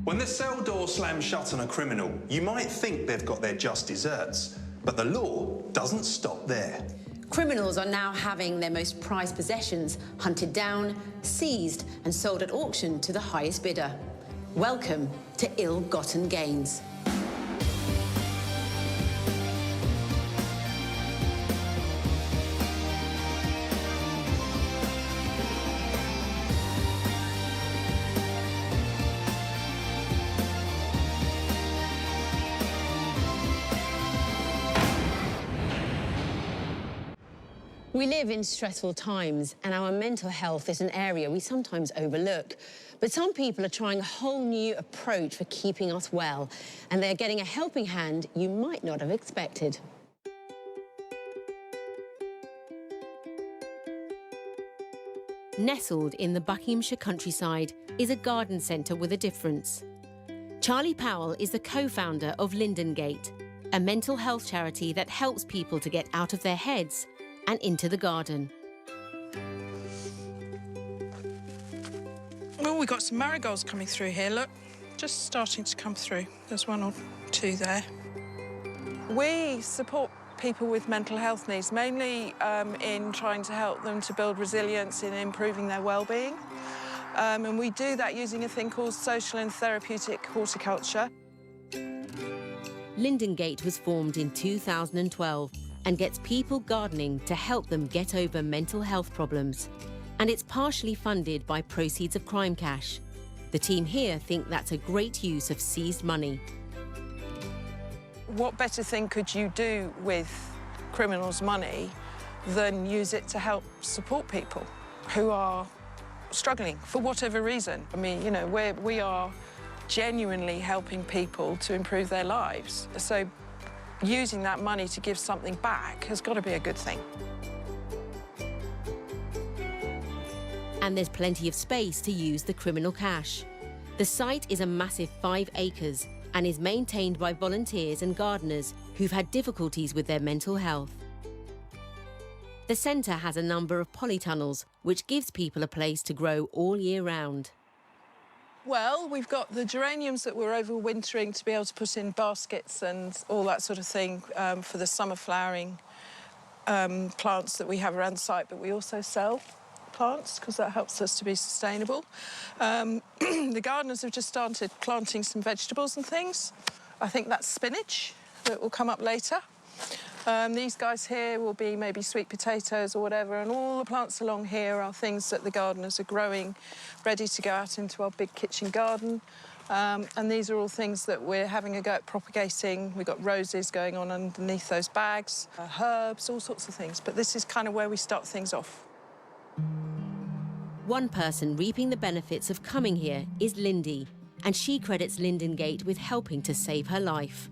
When the cell door slams shut on a criminal, you might think they've got their just desserts, but the law doesn't stop there. Criminals are now having their most prized possessions hunted down, seized and sold at auction to the highest bidder. Welcome to ill-gotten gains. We live in stressful times, and our mental health is an area we sometimes overlook. But some people are trying a whole new approach for keeping us well, and they're getting a helping hand you might not have expected. Nestled in the Buckinghamshire countryside is a garden centre with a difference. Charlie Powell is the co-founder of Lindengate, a mental health charity that helps people to get out of their heads and into the garden. Well, we've got some marigolds coming through here, look. Just starting to come through. There's one or two there. We support people with mental health needs, mainly in trying to help them to build resilience in improving their well-being. And we do that using a thing called social and therapeutic horticulture. Lindengate was formed in 2012 and gets people gardening to help them get over mental health problems. And it's partially funded by proceeds of crime cash. The team here think that's a great use of seized money. What better thing could you do with criminals' money than use it to help support people who are struggling for whatever reason? I mean, you know, we are genuinely helping people to improve their lives. So using that money to give something back has got to be a good thing. And there's plenty of space to use the criminal cash. The site is a massive 5 acres and is maintained by volunteers and gardeners who've had difficulties with their mental health. The centre has a number of polytunnels, which gives people a place to grow all year round. Well, we've got the geraniums that we're overwintering to be able to put in baskets and all that sort of thing for the summer flowering plants that we have around the site, but we also sell plants because that helps us to be sustainable. The gardeners have just started planting some vegetables and things. I think that's spinach that will come up later. These guys here will be maybe sweet potatoes or whatever, and all the plants along here are things that the gardeners are growing, ready to go out into our big kitchen garden. And these are all things that we're having a go at propagating. We've got roses going on underneath those bags, herbs, all sorts of things. But this is kind of where we start things off. One person reaping the benefits of coming here is Lindy, and she credits Lindengate with helping to save her life.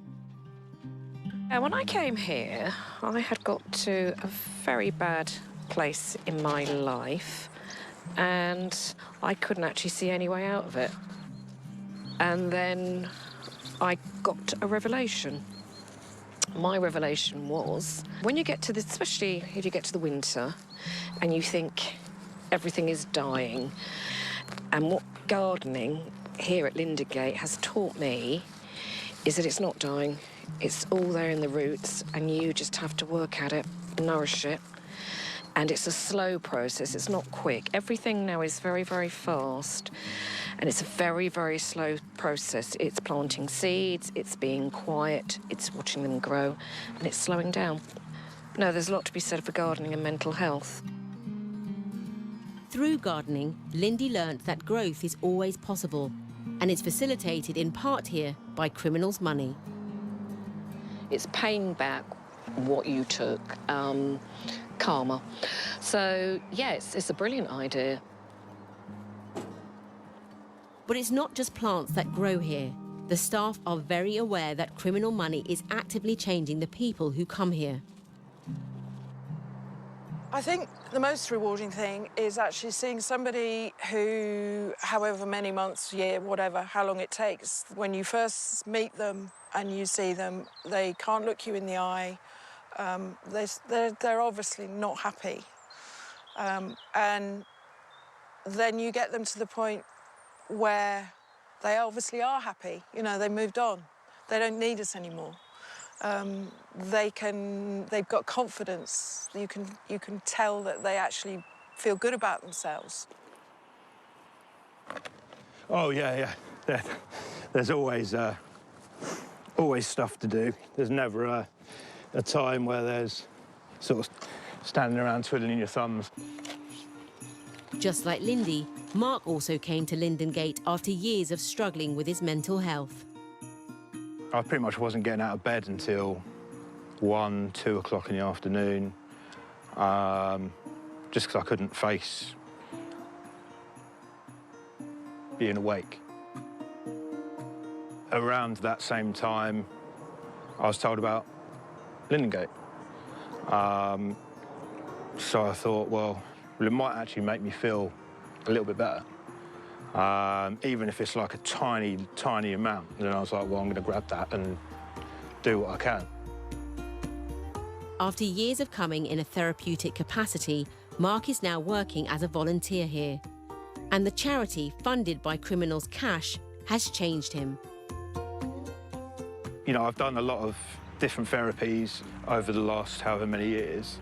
When I came here, I had got to a very bad place in my life and I couldn't actually see any way out of it. And then I got a revelation. My revelation was, when you get to this, especially if you get to the winter and you think everything is dying, and what gardening here at Lindengate has taught me is that it's not dying. It's all there in the roots, and you just have to work at it, nourish it. And it's a slow process, it's not quick. Everything now is very, very fast, and it's a very, very slow process. It's planting seeds, it's being quiet, it's watching them grow, and it's slowing down. No, there's a lot to be said for gardening and mental health. Through gardening, Lindy learnt that growth is always possible, and is facilitated in part here by criminals' money. It's paying back what you took, karma. So, yes, it's a brilliant idea. But it's not just plants that grow here. The staff are very aware that criminal money is actively changing the people who come here. I think the most rewarding thing is actually seeing somebody who, however many months, year, whatever, how long it takes, when you first meet them and you see them, they can't look you in the eye. They're obviously not happy. And then you get them to the point where They obviously are happy. You know, they moved on. They don't need us anymore. They've got confidence. You can tell that they actually feel good about themselves. Oh, yeah. There's always stuff to do. There's never a time where there's sort of standing around twiddling your thumbs. Just like Lindy, Mark also came to Lindengate after years of struggling with his mental health. I pretty much wasn't getting out of bed until 1, 2 o'clock in the afternoon, just because I couldn't face being awake. Around that same time, I was told about Lindengate. So I thought, well, it might actually make me feel a little bit better, even if it's like a tiny, tiny amount. And I was like, well, I'm going to grab that and do what I can. After years of coming in a therapeutic capacity, Mark is now working as a volunteer here. And the charity, funded by Criminals Cash, has changed him. You know, I've done a lot of different therapies over the last however many years,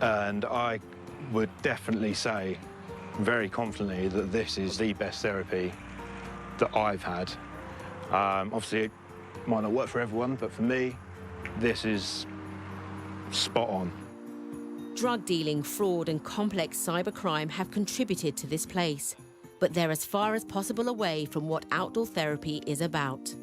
and I would definitely say very confidently that this is the best therapy that I've had. Obviously, it might not work for everyone, but for me, this is spot on. Drug dealing, fraud and complex cybercrime have contributed to this place, but they're as far as possible away from what outdoor therapy is about.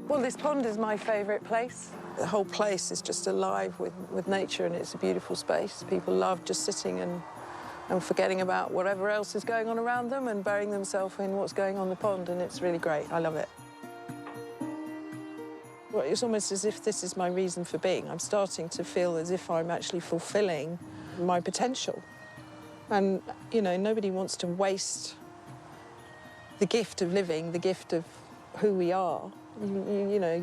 Well, this pond is my favourite place. The whole place is just alive with nature, and it's a beautiful space. People love just sitting and forgetting about whatever else is going on around them and burying themselves in what's going on in the pond, and it's really great. I love it. Well, it's almost as if this is my reason for being. I'm starting to feel as if I'm actually fulfilling my potential. And, you know, nobody wants to waste the gift of living, the gift of who we are. You know,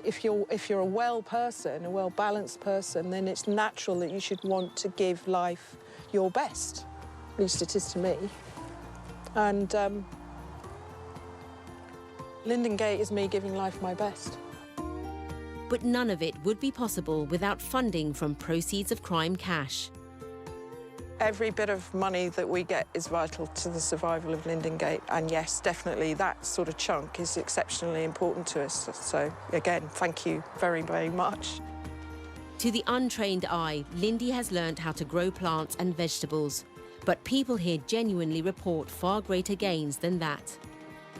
if you're a well person, a well-balanced person, then it's natural that you should want to give life your best. At least it is to me. And Lindengate is me giving life my best. But none of it would be possible without funding from Proceeds of Crime Cash. Every bit of money that we get is vital to the survival of Lindengate. And yes, definitely that sort of chunk is exceptionally important to us. So again, thank you very, very much. To the untrained eye, Lindy has learned how to grow plants and vegetables. But people here genuinely report far greater gains than that.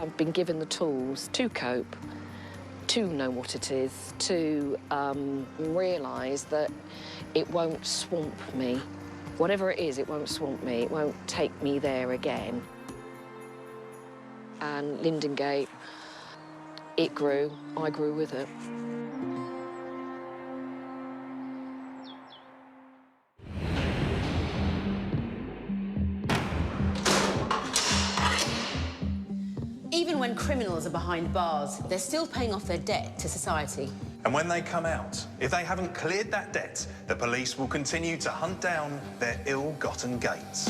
I've been given the tools to cope, to know what it is, to realise that it won't swamp me. Whatever it is, it won't swamp me, it won't take me there again. And Lindengate, it grew, I grew with it. Even when criminals are behind bars, they're still paying off their debt to society. And when they come out, if they haven't cleared that debt, the police will continue to hunt down their ill-gotten gains.